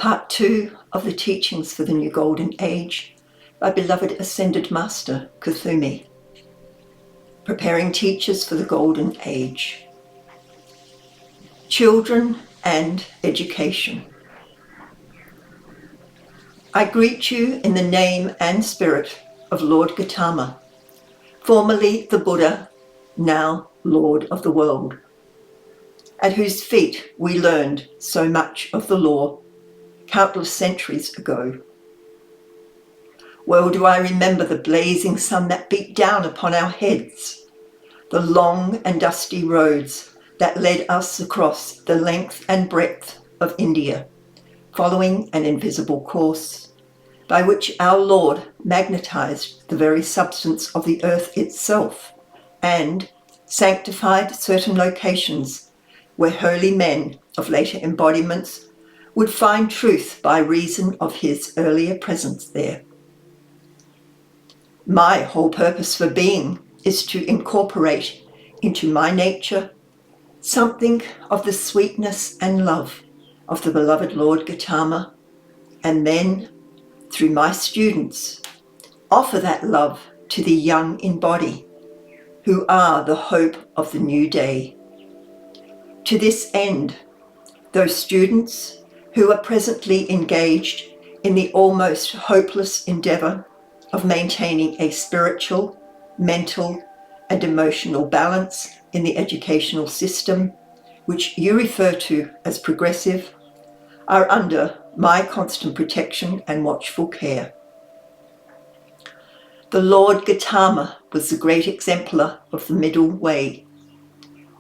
Part 2 of the Teachings for the New Golden Age by beloved Ascended Master Kuthumi. Preparing Teachers for the Golden Age. Children and Education. I greet you in the name and spirit of Lord Gautama, formerly the Buddha, now Lord of the world, at whose feet we learned so much of the law countless centuries ago. Well do I remember the blazing sun that beat down upon our heads, the long and dusty roads that led us across the length and breadth of India, following an invisible course, by which our Lord magnetized the very substance of the earth itself and sanctified certain locations where holy men of later embodiments would find truth by reason of his earlier presence there. My whole purpose for being is to incorporate into my nature something of the sweetness and love of the beloved Lord Gautama, and then, through my students, offer that love to the young in body, who are the hope of the new day. To this end, those students who are presently engaged in the almost hopeless endeavor of maintaining a spiritual, mental, and emotional balance in the educational system, which you refer to as progressive, are under my constant protection and watchful care. The Lord Gautama was the great exemplar of the middle way.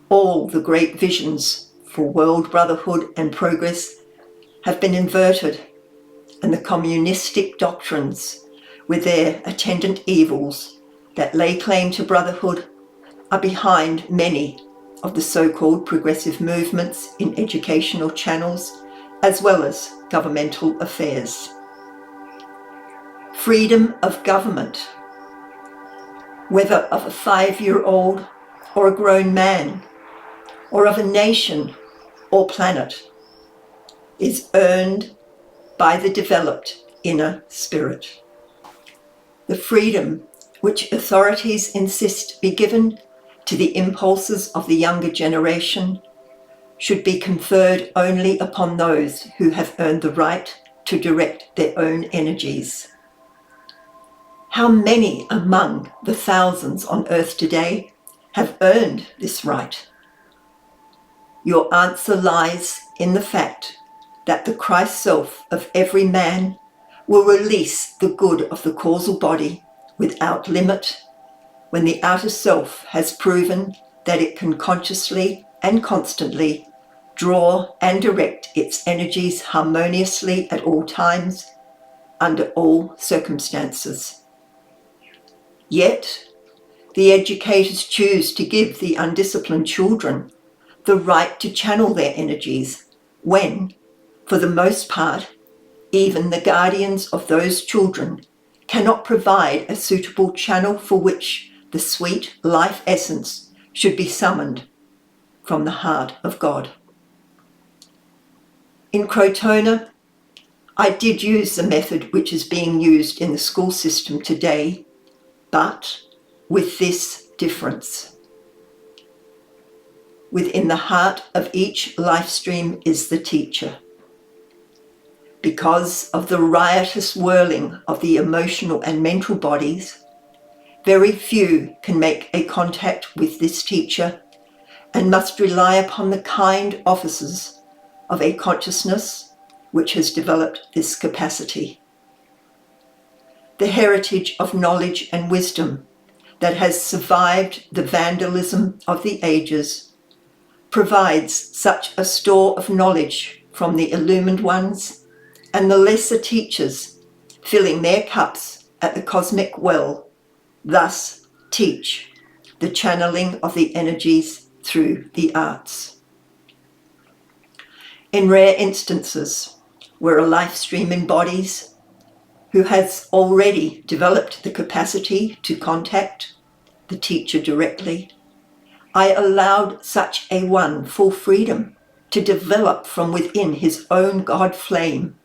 All the great visions for world brotherhood and progress have been inverted, and the communistic doctrines, with their attendant evils that lay claim to brotherhood, are behind many of the so-called progressive movements in educational channels as well as governmental affairs. Freedom of government, whether of a 5-year-old or a grown man, or of a nation or planet, is earned by the developed inner spirit. The freedom which authorities insist be given to the impulses of the younger generation should be conferred only upon those who have earned the right to direct their own energies. How many among the thousands on earth today have earned this right? Your answer lies in the fact that the Christ self of every man will release the good of the causal body without limit when the outer self has proven that it can consciously and constantly draw and direct its energies harmoniously at all times, under all circumstances. Yet, the educators choose to give the undisciplined children the right to channel their energies when, for the most part, even the guardians of those children cannot provide a suitable channel for which the sweet life essence should be summoned from the heart of God. In Crotona, I did use the method which is being used in the school system today, but with this difference. Within the heart of each life stream is the teacher. Because of the riotous whirling of the emotional and mental bodies, very few can make a contact with this teacher and must rely upon the kind offices of a consciousness which has developed this capacity. The heritage of knowledge and wisdom that has survived the vandalism of the ages provides such a store of knowledge from the illumined ones and the lesser teachers filling their cups at the cosmic well, thus teach the channeling of the energies through the arts. In rare instances where a life stream embodies who has already developed the capacity to contact the teacher directly, I allowed such a one full freedom to develop from within his own God flame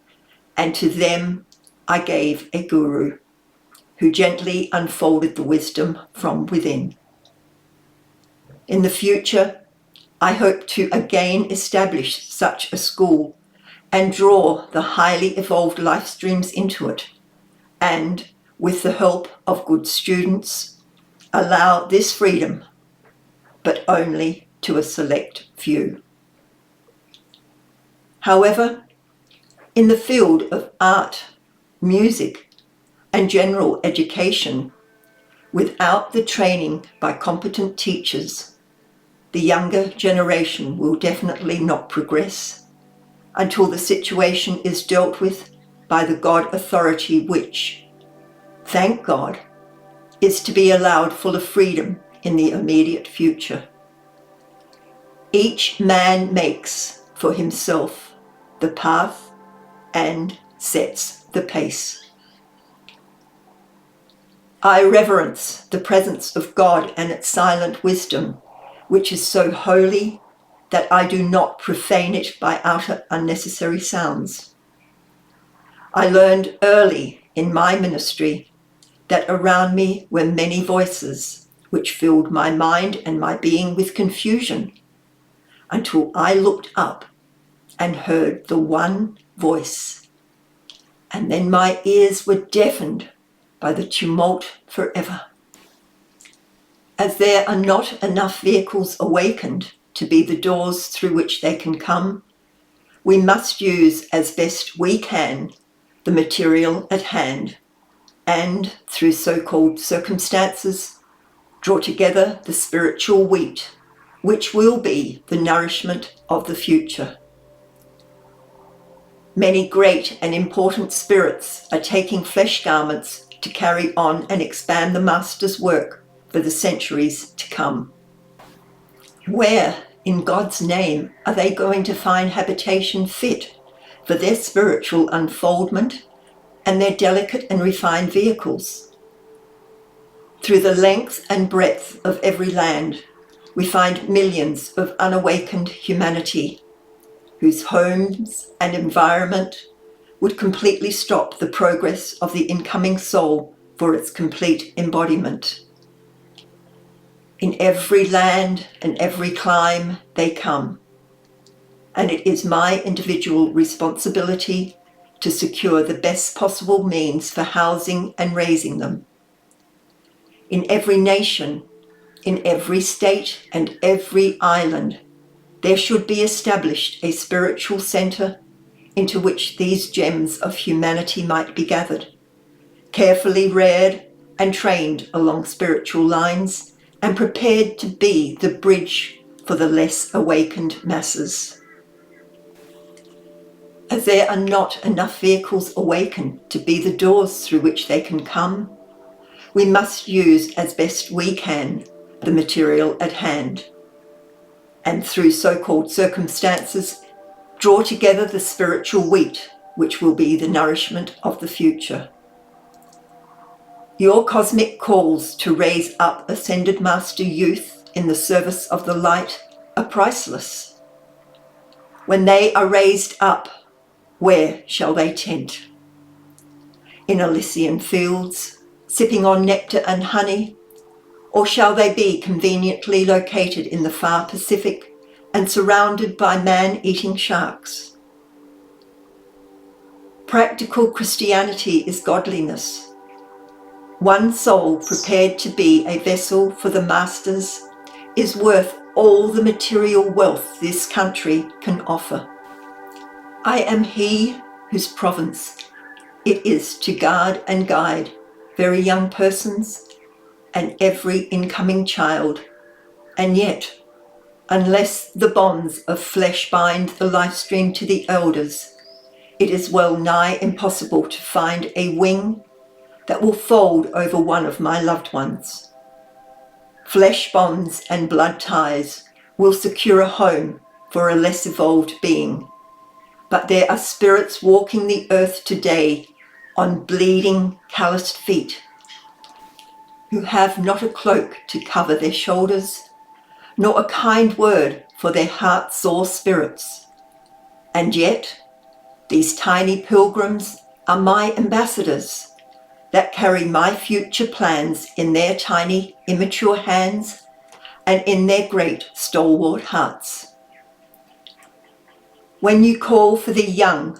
and to them I gave a guru who gently unfolded the wisdom from within. In the future, I hope to again establish such a school and draw the highly evolved life streams into it, and, with the help of good students, allow this freedom, but only to a select few. However, in the field of art, music, and general education, without the training by competent teachers, the younger generation will definitely not progress until the situation is dealt with by the God authority which, thank God, is to be allowed full of freedom in the immediate future. Each man makes for himself the path and sets the pace. I reverence the presence of God and its silent wisdom, which is so holy that I do not profane it by utter unnecessary sounds. I learned early in my ministry that around me were many voices which filled my mind and my being with confusion, until I looked up and heard the one voice, and then my ears were deafened by the tumult forever. As there are not enough vehicles awakened to be the doors through which they can come, we must use as best we can the material at hand, and through so-called circumstances, draw together the spiritual wheat, which will be the nourishment of the future. Many great and important spirits are taking flesh garments to carry on and expand the Master's work for the centuries to come. Where, in God's name, are they going to find habitation fit for their spiritual unfoldment and their delicate and refined vehicles? Through the length and breadth of every land, we find millions of unawakened humanity whose homes and environment would completely stop the progress of the incoming soul for its complete embodiment. In every land and every clime they come, and it is my individual responsibility to secure the best possible means for housing and raising them. In every nation, in every state and every island, there should be established a spiritual centre into which these gems of humanity might be gathered, carefully reared and trained along spiritual lines, and prepared to be the bridge for the less awakened masses. As there are not enough vehicles awakened to be the doors through which they can come, we must use as best we can the material at hand, and through so-called circumstances, draw together the spiritual wheat, which will be the nourishment of the future. Your cosmic calls to raise up ascended master youth in the service of the light are priceless. When they are raised up, where shall they tent? In Elysian fields, sipping on nectar and honey, or shall they be conveniently located in the far Pacific and surrounded by man-eating sharks? Practical Christianity is godliness. One soul prepared to be a vessel for the Masters is worth all the material wealth this country can offer. I am he whose province it is to guard and guide very young persons and every incoming child, and yet, unless the bonds of flesh bind the life stream to the elders, it is well nigh impossible to find a wing that will fold over one of my loved ones. Flesh bonds and blood ties will secure a home for a less evolved being, but there are spirits walking the earth today on bleeding, calloused feet, who have not a cloak to cover their shoulders, nor a kind word for their heart-sore spirits. And yet, These tiny pilgrims are my ambassadors that carry my future plans in their tiny, immature hands and in their great, stalwart hearts. When you call for the young,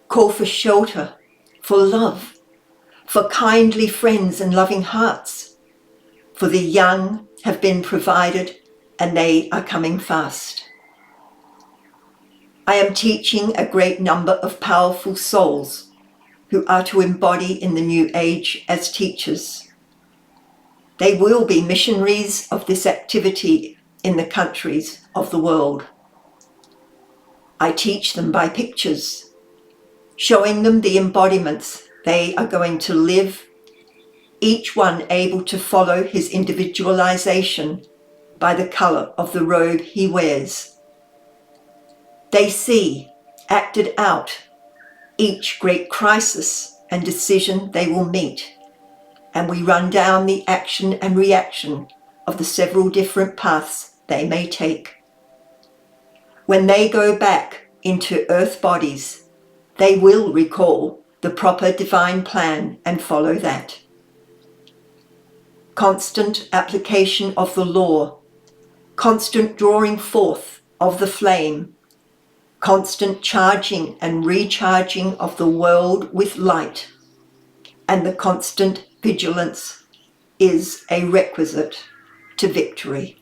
call for shelter, for love, for kindly friends and loving hearts, for the young have been provided and they are coming fast. I am teaching a great number of powerful souls who are to embody in the new age as teachers. They will be missionaries of this activity in the countries of the world. I teach them by pictures, showing them the embodiments they are going to live, each one able to follow his individualization by the color of the robe he wears. They see, acted out, each great crisis and decision they will meet, and we run down the action and reaction of the several different paths they may take. When they go back into earth bodies, they will recall the proper divine plan and follow that. Constant application of the law, constant drawing forth of the flame, constant charging and recharging of the world with light, and the constant vigilance is a requisite to victory.